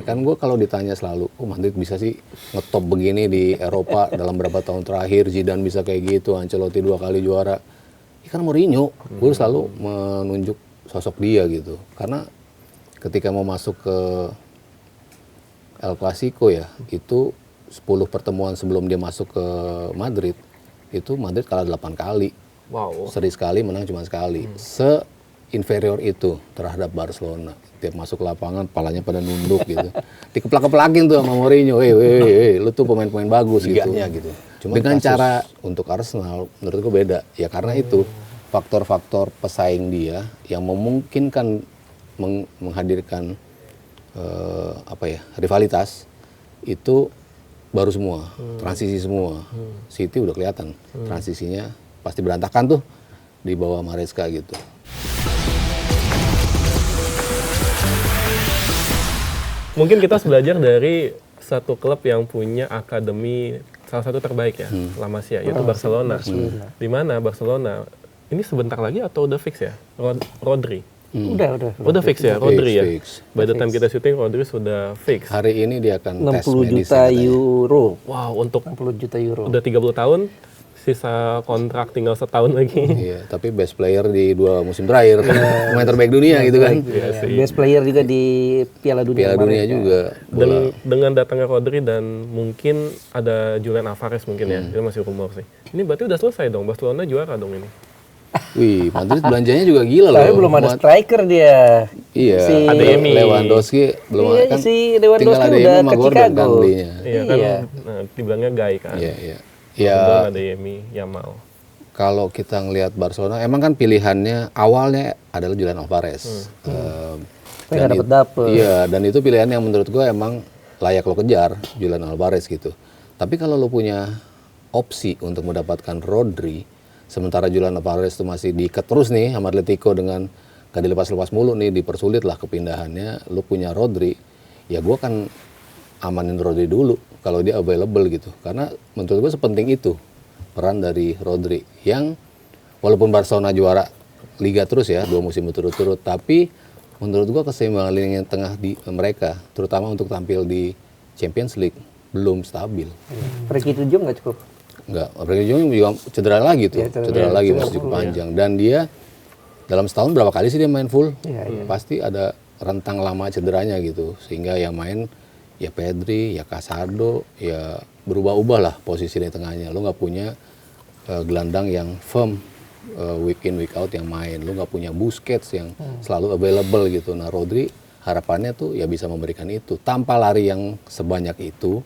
Kan gue kalau ditanya selalu, Madrid bisa sih ngetop begini di Eropa dalam berapa tahun terakhir, Zidane bisa kayak gitu, Ancelotti 2 kali juara. Ya kan Mourinho, gue selalu menunjuk sosok dia gitu. Karena ketika mau masuk ke El Clasico ya, itu 10 pertemuan sebelum dia masuk ke Madrid, itu Madrid kalah 8 kali. Wow. Seri sekali, menang cuma sekali. Se-inferior itu terhadap Barcelona. Tiap masuk lapangan, palanya pada nunduk gitu. Dikeplak-keplakin tuh sama Mourinho, lu tuh pemain-pemain bagus Liganya gitu. Cuma dengan cara untuk Arsenal, menurut gue beda. Ya karena itu, faktor-faktor pesaing dia yang memungkinkan menghadirkan rivalitas, itu baru semua, transisi semua. City udah kelihatan, transisinya pasti berantakan tuh di bawah Maresca gitu. Mungkin kita belajar dari satu klub yang punya akademi salah satu terbaik ya, La Masia, yaitu Barcelona. Di mana Barcelona ini sebentar lagi atau udah fix ya? Rodri. Udah fix ya, Rodri ya. Fix. By the time kita syuting, Rodri sudah fix. Hari ini dia akan tes 60 medis juta katanya. euro. Wow, untuk 60 juta euro. udah 30 tahun, sisa kontrak tinggal setahun lagi. Iya, tapi best player di 2 musim terakhir, pemain terbaik dunia gitu kan. Best player juga di Piala Dunia. Piala Dunia juga. Dengan datangnya Rodri dan mungkin ada Julian Alvarez mungkin ya, itu masih rumor sih. Ini berarti udah selesai dong, Barcelona juara dong ini. Wih, Madrid belanjanya juga gila loh. Tapi belum ada striker dia. Iya, Si Adeyemi. Lewandowski belum Iya, kan. si tinggal Lewandowski Adeyemi udah sama ke Gordon kan Chicago. belinya. Iya kan, Iya. nah, dibilangnya Guy kan. Iya, iya. Kemudian Ya, ada Yemi, Yamal. kalau kita ngelihat Barcelona, emang kan pilihannya awalnya adalah Julian Alvarez. Tapi nggak dapet-dapet. Iya, dan itu pilihan yang menurut gue emang layak lo kejar, Julian Alvarez gitu. Tapi kalau lo punya opsi untuk mendapatkan Rodri, sementara Julian Alvarez itu masih diikat terus nih sama Atletico dengan gak dilepas-lepas mulu nih, dipersulit lah kepindahannya, lo punya Rodri, ya gue akan amanin Rodri dulu kalau dia available gitu. Karena menurut gue sepenting itu peran dari Rodri yang walaupun Barcelona juara Liga terus ya 2 musim berturut-turut, tapi menurut gua keseimbangan lini tengah di mereka terutama untuk tampil di Champions League belum stabil. Frankie de Jong nggak cukup. Enggak, Frankie de Jong juga cedera lagi tuh, Ya, cedera lagi masih cukup panjang dan dia dalam setahun berapa kali sih dia main full? Iya. Pasti ada rentang lama cederanya gitu sehingga yang main ya Pedri, ya Casado, ya berubah-ubah lah posisi di tengahnya. Lo nggak punya gelandang yang firm week in week out yang main. Lo nggak punya Busquets yang selalu available gitu. Nah Rodri harapannya tuh ya bisa memberikan itu tanpa lari yang sebanyak itu.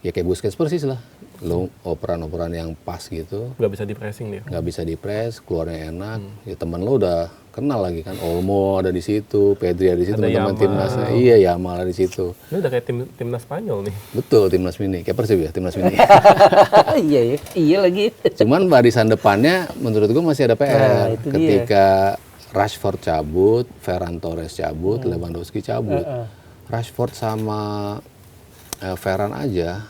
Ya kayak Busquets persis lah. Lo operan-operan yang pas gitu. Nggak bisa di pressing dia. Nggak bisa di press, keluarnya enak. Ya temen lo udah kenal lagi kan. Olmo ada di situ, Pedri ada di situ, teman-teman timnasnya. Iya, Yamal ada di situ. Ini udah kayak timnas Spanyol nih. Betul, timnas mini. Kayak Persib ya, timnas mini. Iya lagi. Cuman barisan depannya menurut gua masih ada PR. Nah, itu dia. Ketika Rashford cabut, Ferran Torres cabut, Lewandowski cabut. Rashford sama Ferran aja,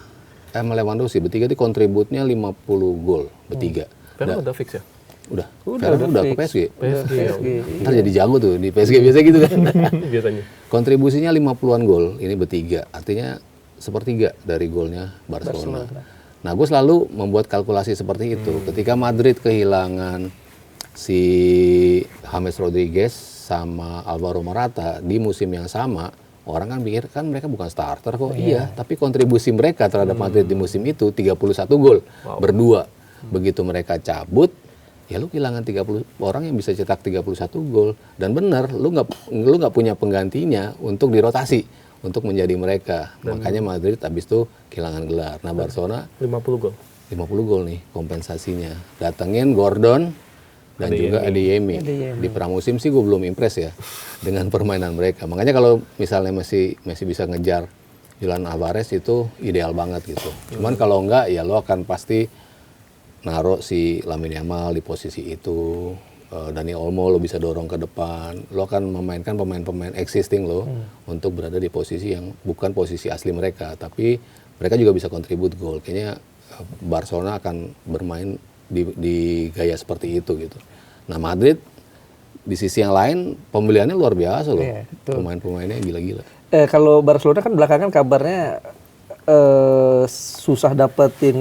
sama Lewandowski bertiga di kontributnya 50 gol bertiga. Ferran udah fix ya? Udah Ferran udah ke fix. PSG. PSG. Ntar jadi jago tuh di PSG biasa gitu kan. Biasanya. Kontribusinya 50-an gol, ini bertiga. Artinya sepertiga dari golnya Barcelona. Nah, gue selalu membuat kalkulasi seperti itu. Ketika Madrid kehilangan si James Rodriguez sama Alvaro Morata di musim yang sama, orang kan pikir kan mereka bukan starter kok. Iya, tapi kontribusi mereka terhadap Madrid di musim itu 31 gol berdua. Begitu mereka cabut, ya lu kehilangan 30 orang yang bisa cetak 31 gol. Dan benar, lu nggak punya penggantinya untuk dirotasi untuk menjadi mereka. Makanya Madrid habis itu kehilangan gelar. Nah, Barcelona 50 gol. 50 gol nih kompensasinya. Datengin Gordon dan juga Adeyemi. Di pramusim sih gue belum impress ya dengan permainan mereka. Makanya kalau misalnya masih bisa ngejar Julian Alvarez itu ideal banget gitu. Cuman kalau enggak ya lo akan pasti naruh si Lamine Yamal di posisi itu. Dani Olmo lo bisa dorong ke depan. Lo akan memainkan pemain-pemain existing lo untuk berada di posisi yang bukan posisi asli mereka, tapi mereka juga bisa kontribut gol. Kayaknya Barcelona akan bermain di gaya seperti itu gitu. Nah Madrid di sisi yang lain pembeliannya luar biasa loh, pemain-pemainnya gila-gila. kalau Barcelona kan belakangan kabarnya susah dapetin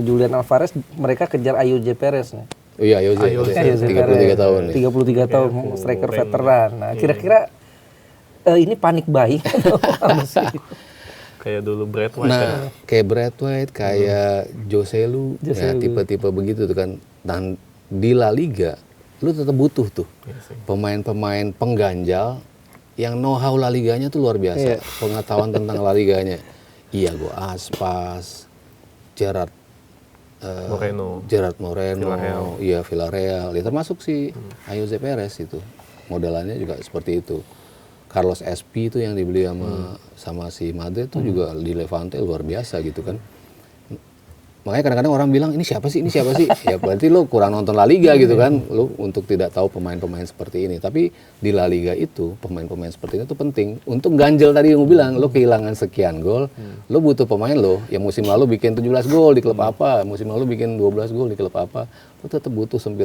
Julian Alvarez, mereka kejar Ayoze Perez nih. Oh iya, Ayoze 33 tahun nih. 33 tahun striker veteran. Nah, kira-kira ini panik buying apa sih? Kayak dulu Brad White. Nah, kayak Brad White, kayak Joselu, ya tipe-tipe begitu tuh kan. Dan di La Liga, lu tetap butuh tuh pemain-pemain pengganjal yang know-how La Liganya tuh luar biasa. Pengetahuan tentang La Liganya. Iago Aspas, Gerard Moreno, iya Villarreal, ya termasuk si Ayoze Perez itu. Modelannya juga seperti itu. Carlos SP itu yang dibeli sama si Madrid itu juga di Levante luar biasa gitu kan. Makanya kadang-kadang orang bilang ini siapa sih? Ya berarti lo kurang nonton La Liga gitu kan. Lo untuk tidak tahu pemain-pemain seperti ini. Tapi di La Liga itu pemain-pemain seperti ini tuh penting. Untuk ganjel tadi yang gue bilang, lo kehilangan sekian gol, lo butuh pemain lo yang musim lalu bikin 17 gol di klub apa, musim lalu bikin 12 gol di klub apa. Lo tetap butuh 9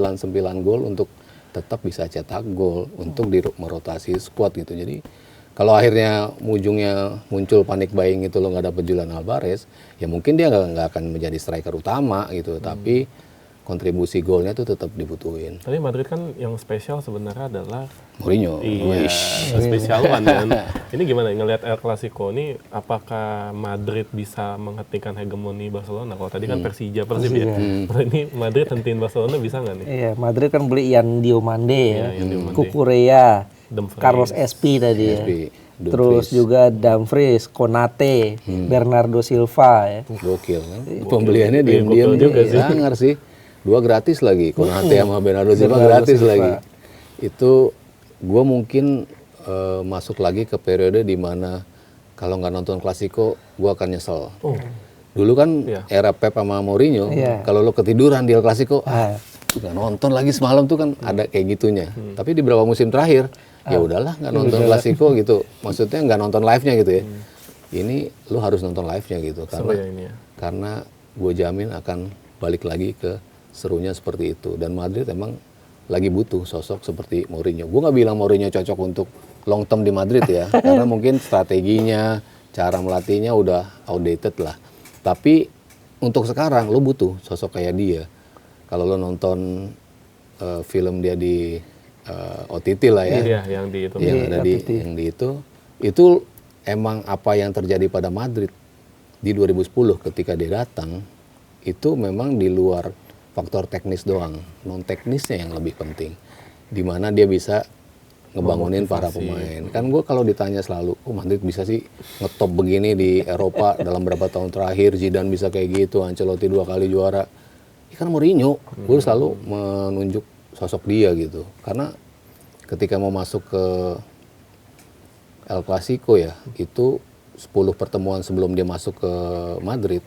gol untuk tetap bisa cetak gol untuk merotasi squad gitu. Jadi kalau akhirnya ujungnya muncul panik buying itu lo nggak dapet Julian Alvarez, ya mungkin dia nggak akan menjadi striker utama gitu. Tapi kontribusi golnya tuh tetap dibutuhin. Tapi Madrid kan yang spesial sebenarnya adalah Mourinho. Iya, spesialan kan. Ini gimana ngelihat El Clasico ini, apakah Madrid bisa menghentikan hegemoni Barcelona? Kalau tadi kan Persija Persib ya. Kalau ini Madrid hentiin Barcelona bisa nggak nih? Iya, Madrid kan beli Yan Diomande ya, Cucurella, Carlos SP tadi ya. Terus juga Dumfries, Konate, Bernardo Silva ya. Gokil kan. Pembeliannya diam-diam juga sih. Sangar sih. 2 gratis lagi. Konate sama Bernardo Silva gratis lagi. Itu gue mungkin masuk lagi ke periode di mana kalau nggak nonton Klasiko gue akan nyesel. Dulu kan era Pep sama Mourinho, kalau lo ketiduran di El Clasico, nggak nonton lagi semalam tuh kan ada kayak gitunya. Tapi di beberapa musim terakhir, ya udahlah nggak nonton Klasiko gitu. Maksudnya nggak nonton live-nya gitu ya. Ini lo harus nonton live-nya gitu karena gue jamin akan balik lagi ke serunya seperti itu. Dan Madrid emang lagi butuh sosok seperti Mourinho. Gue nggak bilang Mourinho cocok untuk long term di Madrid ya, karena mungkin strateginya, cara melatihnya udah outdated lah. Tapi untuk sekarang lo butuh sosok kayak dia. Kalau lo nonton film dia di OTT lah ya, yang di itu, yang di itu emang apa yang terjadi pada Madrid di 2010 ketika dia datang itu memang di luar faktor teknis doang, non teknisnya yang lebih penting, di mana dia bisa ngebangunin para pemain. Kan gue kalau ditanya selalu, Madrid bisa sih ngetop begini di Eropa dalam berapa tahun terakhir, Zidane bisa kayak gitu, Ancelotti 2 kali juara. Ya kan Mourinho, gue selalu menunjuk sosok dia gitu. Karena ketika mau masuk ke El Clasico ya, itu 10 pertemuan sebelum dia masuk ke Madrid,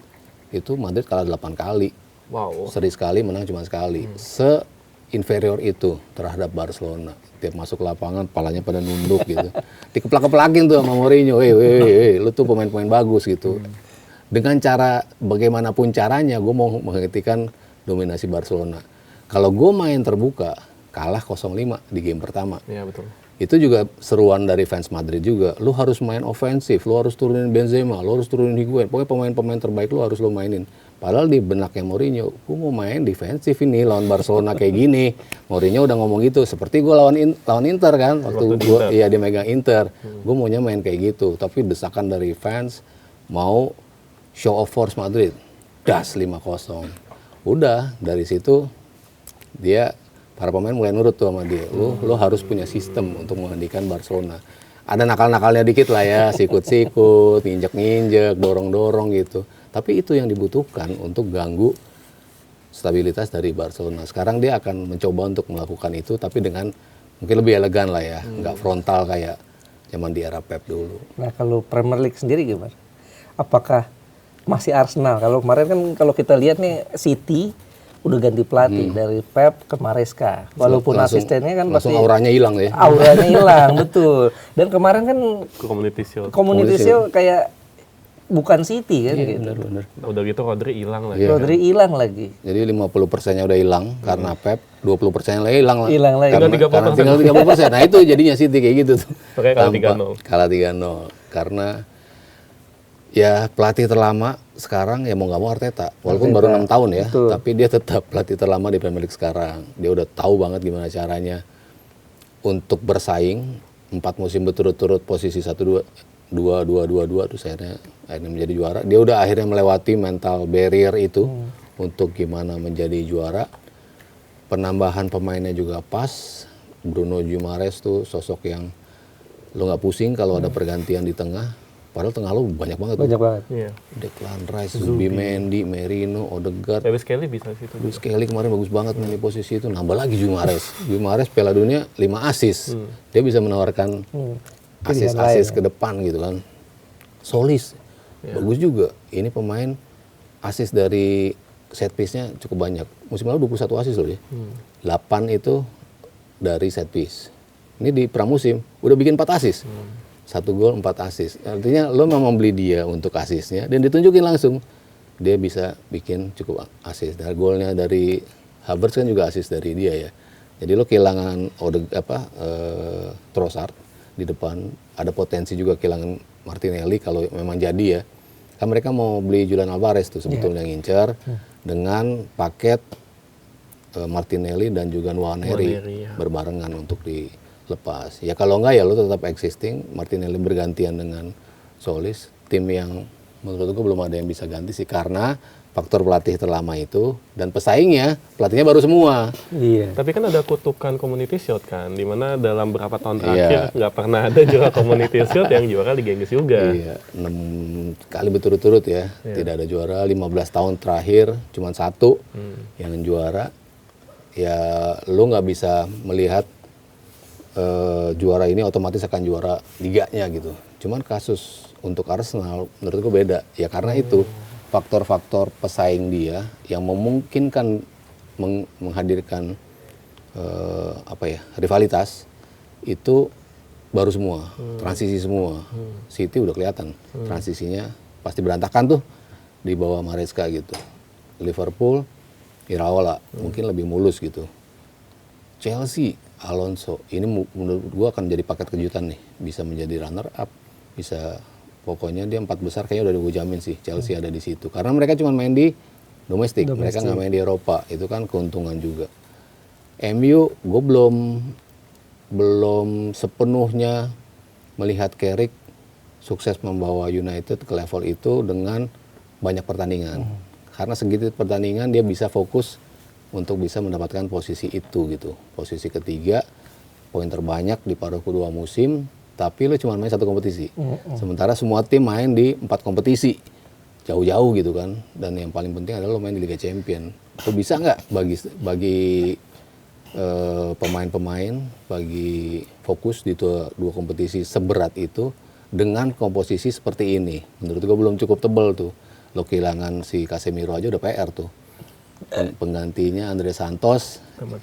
itu Madrid kalah 8 kali. Wow. Seri sekali, menang cuma sekali. Se-inferior itu terhadap Barcelona. Tiap masuk lapangan, palanya pada nunduk gitu. Dikeplak-keplakin tuh sama Mourinho. Lu tuh pemain-pemain bagus gitu. Dengan cara, bagaimanapun caranya, gue mau menghentikan dominasi Barcelona. Kalau gue main terbuka, kalah 0-5 di game pertama. Iya, betul. Itu juga seruan dari fans Madrid juga. Lu harus main ofensif, lu harus turunin Benzema, lu harus turunin Higuain. Pokoknya pemain-pemain terbaik lu harus lu mainin. Padahal di benaknya Mourinho, gue mau main defensif ini lawan Barcelona kayak gini. Mourinho udah ngomong gitu, seperti gue lawan Inter kan, waktu gue dia megang Inter, gue maunya main kayak gitu. Tapi desakan dari fans mau show of force Madrid, das 5-0. Udah dari situ dia para pemain mulai nurut tuh sama dia. Lu harus punya sistem untuk menghentikan Barcelona. Ada nakal-nakalnya dikit lah ya, sikut-sikut, nginjek-nginjek, dorong-dorong gitu. Tapi itu yang dibutuhkan untuk ganggu stabilitas dari Barcelona. Sekarang dia akan mencoba untuk melakukan itu, tapi dengan mungkin lebih elegan lah ya, nggak frontal kayak zaman di era Pep dulu. Nah kalau Premier League sendiri gimana? Apakah masih Arsenal? Kalau kemarin kan kalau kita lihat nih City udah ganti pelatih dari Pep ke Maresca. Walaupun asistennya kan langsung pasti auranya hilang ya. Auranya hilang, betul. Dan kemarin kan Community Shield kayak bukan City kan gitu. Bener. Udah gitu Rodri hilang lagi. Rodri hilang lagi. Jadi 50%-nya udah hilang karena Pep, 20%-nya lagi hilang lah. Hilang lagi. Tinggal 30%. Nah itu jadinya City kayak gitu tuh. Oke, kalah 3-0. Kalah 3-0. karena ya pelatih terlama sekarang ya mau nggak mau Arteta, walaupun baru 6 tahun ya, betul. tapi dia tetap pelatih terlama di Premier League sekarang. Dia udah tahu banget gimana caranya untuk bersaing 4 musim berturut-turut posisi 1-2, 2-2-2-2 terus akhirnya menjadi juara. Dia udah akhirnya melewati mental barrier itu untuk gimana menjadi juara. Penambahan pemainnya juga pas. Bruno Guimaraes tuh sosok yang lo nggak pusing kalau ada pergantian di tengah. Padahal tengah lo banyak banget. Banyak banget. Iya. Declan Rice, Zubimendi, Merino, Odegaard. Lewis Kelly bisa situ. Luis Kelly kemarin bagus banget main di posisi itu. Nambah lagi Guimaraes. Guimaraes Piala Dunia 5 assist. Dia bisa menawarkan asis-asis ke depan gitu kan. Solis bagus juga. Ini pemain asis dari set piece-nya cukup banyak. Musim lalu 21 asis loh dia. 8 itu dari set piece. Ini di pramusim udah bikin 4 asis. 1 gol 4 asis. Artinya lo memang membeli dia untuk asisnya dan ditunjukin langsung. Dia bisa bikin cukup asis. Dan golnya dari Havertz kan juga asis dari dia ya. Jadi lo kehilangan Trossard di depan, ada potensi juga kehilangan Martinelli kalau memang jadi ya. Kan mereka mau beli Julian Alvarez tuh sebetulnya ngincer dengan paket Martinelli dan juga Nwaneri ya. berbarengan untuk dilepas. Ya kalau enggak ya lo tetap existing, Martinelli bergantian dengan Solis, tim yang menurutku belum ada yang bisa ganti sih karena faktor pelatih terlama itu dan pesaingnya pelatihnya baru semua. Iya. Tapi kan ada kutukan Community Shield kan, dimana dalam beberapa tahun terakhir nggak pernah ada juara Community Shield yang juara Liga Inggris juga. Iya, 6 kali berturut-turut ya, tidak ada juara. 15 tahun terakhir cuma 1 yang juara. Ya lo nggak bisa melihat juara ini otomatis akan juara liganya gitu. Cuman kasus untuk Arsenal menurutku beda. Ya karena itu faktor-faktor pesaing dia yang memungkinkan menghadirkan rivalitas itu baru semua, transisi semua. City udah kelihatan transisinya pasti berantakan tuh di bawah Maresca gitu. Liverpool Iraola mungkin lebih mulus gitu. Chelsea Alonso ini menurut gua akan jadi paket kejutan nih, bisa menjadi runner up, bisa pokoknya dia 4 besar kayaknya udah gue jamin sih Chelsea ada di situ. Karena mereka cuma main di domestik, mereka nggak main di Eropa, itu kan keuntungan juga. MU gue belum sepenuhnya melihat Carrick sukses membawa United ke level itu dengan banyak pertandingan. Karena segitu pertandingan dia bisa fokus untuk bisa mendapatkan posisi itu gitu. Posisi ketiga, poin terbanyak di paruh kedua musim, tapi lo cuma main 1 kompetisi. Sementara semua tim main di 4 kompetisi. Jauh-jauh gitu kan. Dan yang paling penting adalah lo main di Liga Champion. Lo bisa nggak bagi pemain-pemain bagi fokus di 2 kompetisi seberat itu dengan komposisi seperti ini? Menurut gue belum cukup tebal tuh. Lo kehilangan si Casemiro aja udah PR tuh. Penggantinya Andre Santos Sama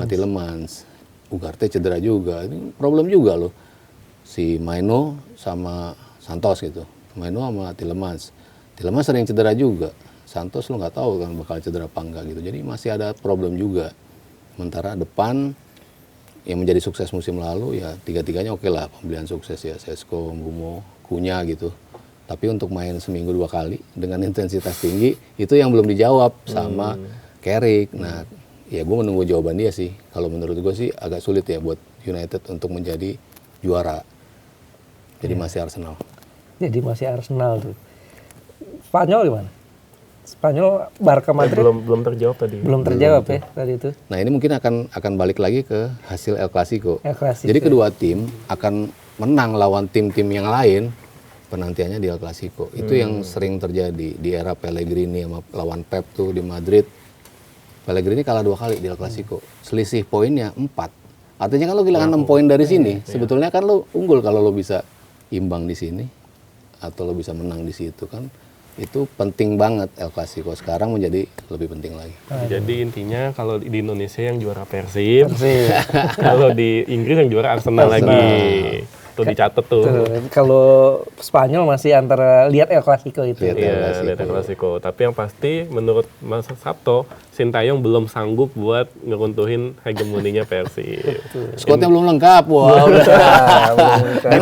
Tielemans. Ugarte cedera juga. Ini problem juga loh. Si Maino sama Santos gitu. Maino sama Tielemans. Tielemans sering cedera juga. Santos lo nggak tahu kan bakal cedera apa enggak gitu. Jadi masih ada problem juga. Sementara depan yang menjadi sukses musim lalu ya 3-3-nya oke lah, pembelian sukses ya, Sesko, Mbumo, Kunya gitu. Tapi untuk main seminggu 2 kali dengan intensitas tinggi itu yang belum dijawab sama Carrick. Nah ya gue menunggu jawaban dia sih. Kalau menurut gue sih agak sulit ya buat United untuk menjadi juara. Jadi masih Arsenal. Jadi masih Arsenal tuh. Spanyol gimana? Spanyol Barca Madrid belum terjawab tadi. belum terjawab ya tadi itu. Nah ini mungkin akan balik lagi ke hasil El Clasico. El Clasico. Jadi kedua tim akan menang lawan tim-tim yang lain penantiannya di El Clasico. Itu yang sering terjadi di era Pellegrini sama lawan Pep tuh di Madrid. Pellegrini kalah 2 kali di El Clasico. Selisih poinnya 4. Artinya kan lo kehilangan 6 poin dari sini. Sebetulnya kan lo unggul kalau lo bisa imbang di sini atau lo bisa menang di situ kan. Itu penting banget El Clasico, sekarang menjadi lebih penting lagi. Jadi intinya kalau di Indonesia yang juara Persib, kalau di Inggris yang juara Arsenal lagi. Tuh dicatat tuh. Tuh, kalau Spanyol masih antara lihat El Clasico itu. Lihat. Iya, lihat El Clasico. Tapi yang pasti menurut Mas Sabto, Sintayong belum sanggup buat ngeruntuhin hegemoninya Persib. Squadnya belum lengkap, wah udah. Kan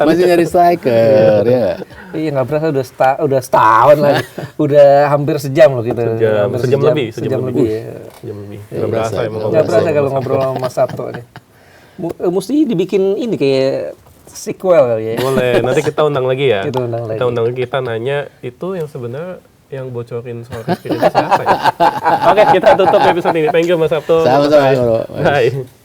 masih nyari striker, ya nggak? Iya nggak berasa udah setahun lagi, udah hampir sejam loh kita. Hampir Sejam lebih. ya. Sejam lebih. Nggak berasa emang. Nggak berasa kalau ngobrol sama Mas Sabto nih. Mesti dibikin ini kayak sequel kali ya. Boleh, nanti kita undang lagi ya. Kita undang lagi. Kita undang lagi, kita nanya itu yang sebenarnya yang bocorin soal Rizky itu siapa ya? Oke, kita tutup episode ini. Thank you Mas Sabto. Sama-sama. Bye.